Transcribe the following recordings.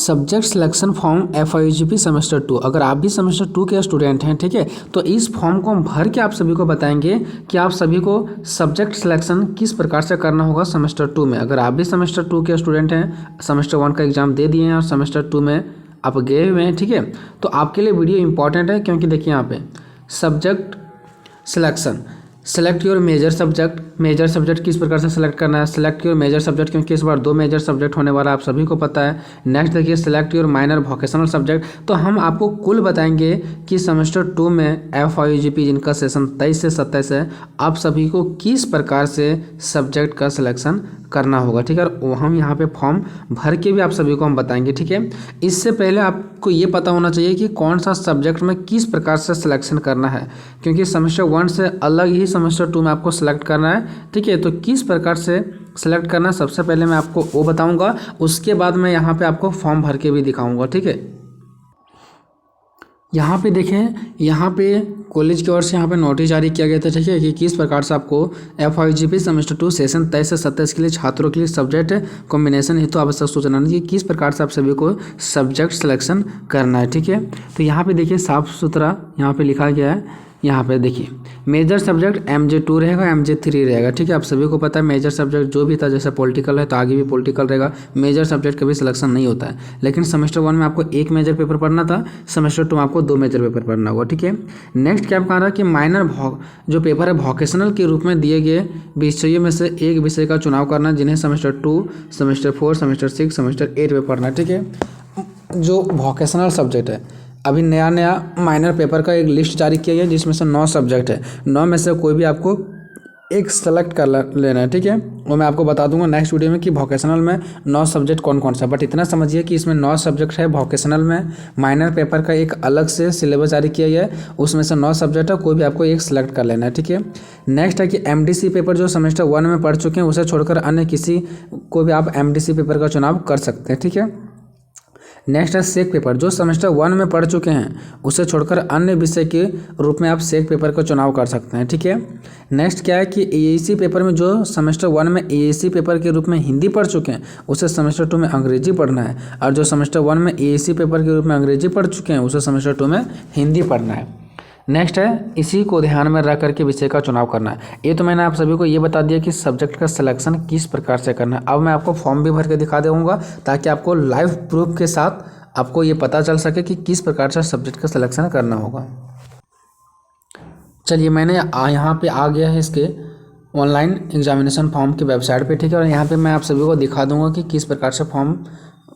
Subject selection form FIUGP semester 2। अगर आप भी सेमेस्टर 2 के स्टूडेंट हैं, ठीक है, तो इस फॉर्म को हम भर के आप सभी को बताएंगे कि आप सभी को सब्जेक्ट सिलेक्शन किस प्रकार से करना होगा सेमेस्टर 2 में। अगर आप भी सेमेस्टर 2 के स्टूडेंट हैं, सेमेस्टर 1 का एग्जाम दे दिए हैं और सेमेस्टर 2 में आप गए हुए हैं, ठीक है, तो आपके लिए वीडियो इंपॉर्टेंट है, क्योंकि देखिए यहाँ पे subject selection, select your major subject किस प्रकार से सेलेक्ट करना है, सेलेक्ट योर मेजर सब्जेक्ट, क्योंकि इस बार 2 मेजर सब्जेक्ट होने वाला आप सभी को पता है। नेक्स्ट देखिए select your minor vocational subject. तो हम आपको कुल बताएंगे कि सेमेस्टर 2 में FIUGP जिनका सेशन 23 से 27 है, आप सभी को किस प्रकार से सब्जेक्ट का सिलेक्शन करना होगा, ठीक है। और हम यहाँ पे फॉर्म भर के भी आप सभी को हम बताएंगे, ठीक है। इससे पहले आपको ये पता होना चाहिए कि कौन सा सब्जेक्ट में किस प्रकार से सिलेक्शन करना है, क्योंकि सेमेस्टर 1 से अलग ही सेमेस्टर 2 में आपको सेलेक्ट करना है, ठीक है। तो किस प्रकार से सेलेक्ट करना है सबसे पहले मैं आपको वो बताऊंगा, उसके बाद मैं यहाँ पे आपको फॉर्म भर के भी दिखाऊंगा, ठीक है। यहाँ पे देखें, यहाँ पे कॉलेज की ओर से यहाँ पे नोटिस जारी किया गया था, ठीक है, कि किस प्रकार से आपको FIUGP सेमेस्टर 2 सेशन 23 से 27 के लिए छात्रों के लिए सब्जेक्ट कॉम्बिनेशन हेतु आवश्यक सूचना कि किस प्रकार से आप सभी को सब्जेक्ट सिलेक्शन करना है, ठीक है। तो यहाँ पे देखिए साफ सुथरा यहाँ पे लिखा गया है। यहाँ पे देखिए मेजर सब्जेक्ट MJ2 रहेगा, MJ3 रहेगा, ठीक है। आप सभी को पता है मेजर सब्जेक्ट जो भी था, जैसे पॉलिटिकल है तो आगे भी पॉलिटिकल रहेगा। मेजर सब्जेक्ट कभी सिलेक्शन नहीं होता है, लेकिन सेमेस्टर 1 में आपको 1 मेजर पेपर पढ़ना था, सेमेस्टर 2 में आपको 2 मेजर पेपर पढ़ना होगा, ठीक है। नेक्स्ट क्या कह रहा है कि माइनर जो पेपर है वोकेशनल के रूप में दिए गए विषयों में से एक विषय का चुनाव करना, जिन्हें सेमेस्टर 2, सेमेस्टर 4, सेमेस्टर 6, सेमेस्टर 8 में पढ़ना है, ठीक है। जो वोकेशनल सब्जेक्ट है, अभी नया माइनर पेपर का एक लिस्ट जारी किया गया जिसमें से 9 सब्जेक्ट है, 9 में से कोई भी आपको एक सेलेक्ट कर लेना है, ठीक है। वो मैं आपको बता दूंगा नेक्स्ट वीडियो में कि वोकेशनल में 9 सब्जेक्ट कौन कौन सा। बट इतना समझिए कि इसमें 9 सब्जेक्ट है वोकेशनल में, माइनर पेपर का एक अलग से सिलेबस जारी किया गया है, उसमें से 9 सब्जेक्ट है, कोई भी आपको एक सेलेक्ट कर लेना है, ठीक है। नेक्स्ट है कि MDC पेपर जो सेमेस्टर 1 में पढ़ चुके हैं उसे छोड़कर अन्य किसी को भी आप MDC पेपर का चुनाव कर सकते हैं, ठीक है। नेक्स्ट है सेक पेपर, जो सेमेस्टर 1 में पढ़ चुके हैं उसे छोड़कर अन्य विषय के रूप में आप सेक पेपर का चुनाव कर सकते हैं, ठीक है। नेक्स्ट क्या है कि AAC पेपर में जो सेमेस्टर 1 में AAC पेपर के रूप में हिंदी पढ़ चुके हैं उसे सेमेस्टर 2 में अंग्रेजी पढ़ना है, और जो सेमेस्टर 1 में AAC पेपर के रूप में अंग्रेजी पढ़ चुके हैं उसे सेमेस्टर 2 में हिंदी पढ़ना है। नेक्स्ट है इसी को ध्यान में रख करके विषय का चुनाव करना है। ये तो मैंने आप सभी को ये बता दिया कि सब्जेक्ट का सिलेक्शन किस प्रकार से करना है। अब मैं आपको फॉर्म भी भर के दिखा दूंगा ताकि आपको लाइव प्रूफ के साथ आपको ये पता चल सके कि किस प्रकार से सब्जेक्ट का सिलेक्शन करना होगा। चलिए मैंने यहाँ पे आ गया है इसके ऑनलाइन एग्जामिनेशन फॉर्म की वेबसाइट पे, ठीक है, और यहाँ पे मैं आप सभी को दिखा दूंगा कि किस प्रकार से फॉर्म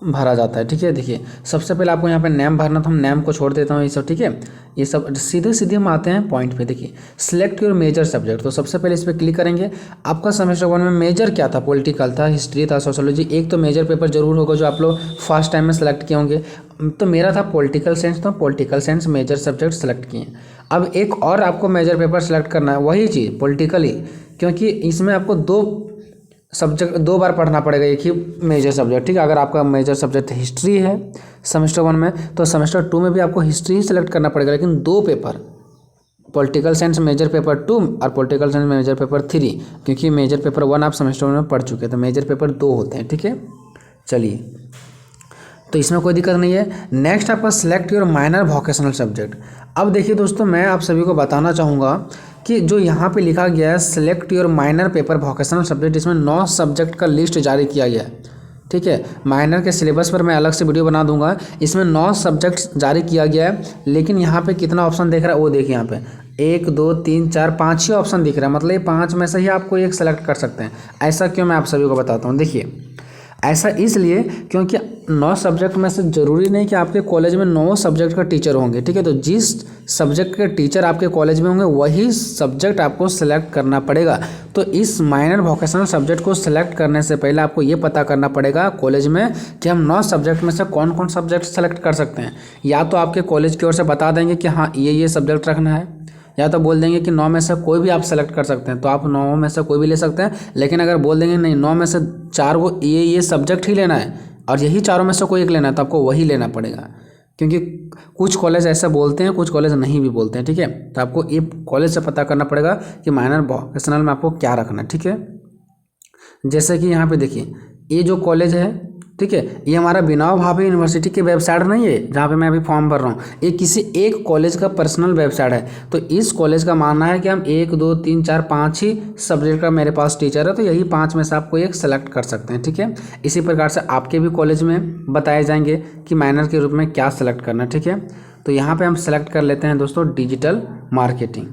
भरा जाता है, ठीक है। देखिए सबसे पहले आपको यहाँ पे नेम भरना था, हम नेम को छोड़ देता हूँ ये सब, ठीक है। ये सब सीधे हम आते हैं पॉइंट पे। देखिए सिलेक्ट योर मेजर सब्जेक्ट, तो सबसे पहले इस पर क्लिक करेंगे। आपका सेमेस्टर 1 में मेजर क्या था, पॉलिटिकल था, हिस्ट्री था, सोशोलॉजी, एक तो मेजर पेपर जरूर होगा जो आप लोग फर्स्ट टाइम में सेलेक्ट किए होंगे। तो मेरा था पॉलिटिकल साइंस, तो political science major subject select किए। अब एक और आपको मेजर पेपर सेलेक्ट करना है, वही चीज़ पॉलिटिकल ही, क्योंकि इसमें आपको 2 सब्जेक्ट 2 बार पढ़ना पड़ेगा एक ही मेजर सब्जेक्ट, ठीक है। अगर आपका मेजर सब्जेक्ट हिस्ट्री है सेमेस्टर 1 में, तो सेमेस्टर 2 में भी आपको हिस्ट्री ही सेलेक्ट करना पड़ेगा, लेकिन 2 paper, political science major paper 2 और पॉलिटिकल साइंस मेजर पेपर 3, क्योंकि मेजर पेपर 1 आप सेमेस्टर 1 में पढ़ चुके हैं, तो मेजर पेपर 2 होते हैं, ठीक है। चलिए तो इसमें कोई दिक्कत नहीं है। नेक्स्ट आपका select your minor vocational subject. अब देखिए दोस्तों, मैं आप सभी को बताना चाहूँगा कि जो यहाँ पे लिखा गया है select your minor paper vocational subject, इसमें 9 सब्जेक्ट का लिस्ट जारी किया गया है, ठीक है। माइनर के सिलेबस पर मैं अलग से वीडियो बना दूंगा। इसमें 9 सब्जेक्ट जारी किया गया है, लेकिन यहाँ पे कितना ऑप्शन दिख रहा है वो देखिए, यहाँ पे 1 2 3 4 5 ही ऑप्शन दिख रहा है, मतलब ये 5 में से ही आपको एक सेलेक्ट कर सकते हैं। ऐसा क्यों, मैं आप सभी को बताता हूँ। देखिए ऐसा इसलिए क्योंकि 9 सब्जेक्ट में से ज़रूरी नहीं कि आपके कॉलेज में 9 सब्जेक्ट का टीचर होंगे, ठीक है। तो जिस सब्जेक्ट के टीचर आपके कॉलेज में होंगे वही सब्जेक्ट आपको सेलेक्ट करना पड़ेगा। तो इस माइनर वोकेशनल सब्जेक्ट को सेलेक्ट करने से पहले आपको ये पता करना पड़ेगा कॉलेज में कि हम 9 सब्जेक्ट में से कौन कौन सब्जेक्ट सेलेक्ट कर सकते हैं। या तो आपके कॉलेज की ओर से बता देंगे कि हाँ ये सब्जेक्ट रखना है, या तो बोल देंगे कि 9 में से कोई भी आप सेलेक्ट कर सकते हैं, तो आप 9 में से कोई भी ले सकते हैं। लेकिन अगर बोल देंगे नहीं 9 में से 4 को ये सब्जेक्ट ही लेना है और यही चारों में से कोई एक लेना है, तो आपको वही लेना पड़ेगा, क्योंकि कुछ कॉलेज ऐसा बोलते हैं, कुछ कॉलेज नहीं भी बोलते हैं, ठीक है। तो आपको ये कॉलेज से पता करना पड़ेगा कि माइनर वोकेशनल में आपको क्या रखना है, ठीक है। जैसे कि यहाँ पे देखिए ये जो कॉलेज है ठीक है। ये हमारा बिना भावे यूनिवर्सिटी की वेबसाइट नहीं है जहाँ पे मैं अभी फॉर्म भर रहा हूँ, ये किसी एक कॉलेज का पर्सनल वेबसाइट है। तो इस कॉलेज का मानना है कि हम 1 2 3 4 5 ही सब्जेक्ट का मेरे पास टीचर है, तो यही 5 में से आपको एक सेलेक्ट कर सकते हैं, ठीक है। इसी प्रकार से आपके भी कॉलेज में बताए जाएंगे कि माइनर के रूप में क्या सेलेक्ट करना है, ठीक है। तो यहाँ पर हम सेलेक्ट कर लेते हैं दोस्तों डिजिटल मार्केटिंग,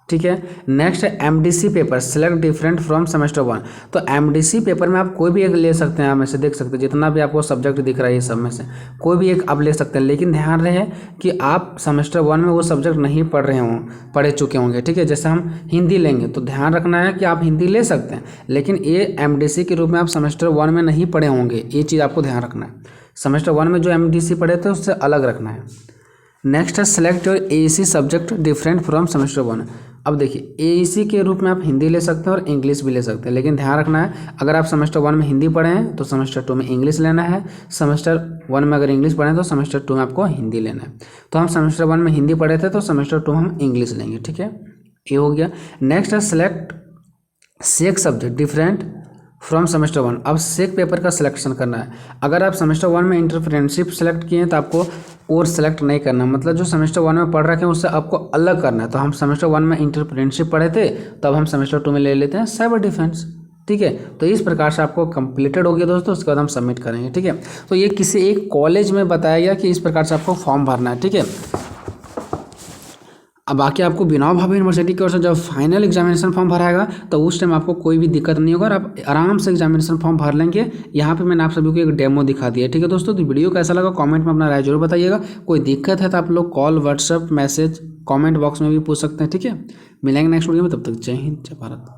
ठीक है। नेक्स्ट है MDC paper, select different from semester 1। तो एमडीसी पेपर में आप कोई भी एक ले सकते हैं, आप में से देख सकते हैं जितना भी आपको सब्जेक्ट दिख रहा है ये सब में से कोई भी एक आप ले सकते हैं, लेकिन ध्यान रहे कि आप सेमेस्टर 1 में वो सब्जेक्ट नहीं पढ़ चुके होंगे, ठीक है। जैसे हम हिंदी लेंगे तो ध्यान रखना है कि आप हिंदी ले सकते हैं, लेकिन ये एमडीसी के रूप में आप सेमेस्टर 1 में नहीं पढ़े होंगे, ये चीज़ आपको ध्यान रखना है। सेमेस्टर 1 में जो एमडीसी पढ़े थे उससे अलग रखना है। नेक्स्ट है select your AEC subject different from semester 1। अब देखिए एईसी के रूप में आप हिंदी ले सकते हैं और इंग्लिश भी ले सकते हैं, लेकिन ध्यान रखना है अगर आप सेमेस्टर 1 में हिंदी पढ़े हैं तो सेमेस्टर 2 में इंग्लिश लेना है, सेमेस्टर 1 में अगर इंग्लिश पढ़े हैं तो सेमेस्टर 2 में आपको हिंदी लेना है। तो हम सेमेस्टर 1 में हिंदी पढ़े थे तो सेमेस्टर 2 हम इंग्लिश लेंगे, ठीक है। ये हो गया। नेक्स्ट है select SEC subject different from semester 1। अब सेक पेपर का सिलेक्शन करना है। अगर आप सेमेस्टर 1 में इंटरप्रेन्योरशिप सेलेक्ट किए हैं तो आपको और सेलेक्ट नहीं करना, मतलब जो सेमेस्टर 1 में पढ़ रखे हैं उससे आपको अलग करना है। तो हम सेमेस्टर 1 में इंटरप्रेन्योरशिप पढ़े थे, तब हम सेमेस्टर 2 में ले लेते हैं साइबर डिफेंस, ठीक है। तो इस प्रकार से आपको कंप्लीटेड हो गया दोस्तों, उसके बाद हम सबमिट करेंगे, ठीक है। तो ये किसी एक कॉलेज में बताया गया कि इस प्रकार से आपको फॉर्म भरना है, ठीक है। अब बाकी आपको बिना भावे यूनिवर्सिटी की ओर से जब फाइनल एग्जामिनेशन फॉर्म भराएगा तो उस टाइम आपको कोई भी दिक्कत नहीं होगा और आप आराम से एग्जामिनेशन फॉर्म भर लेंगे। यहाँ पे मैंने आप सभी को एक डेमो दिखा दिया, ठीक है दोस्तों। तो वीडियो कैसा लगा कमेंट में अपना राय जरूर बताइएगा। कोई दिक्कत है तो आप लोग call WhatsApp message comment box में भी पूछ सकते हैं, ठीक है। मिलेंगे नेक्स्ट वीडियो में, तब तक जय हिंद जय भारत।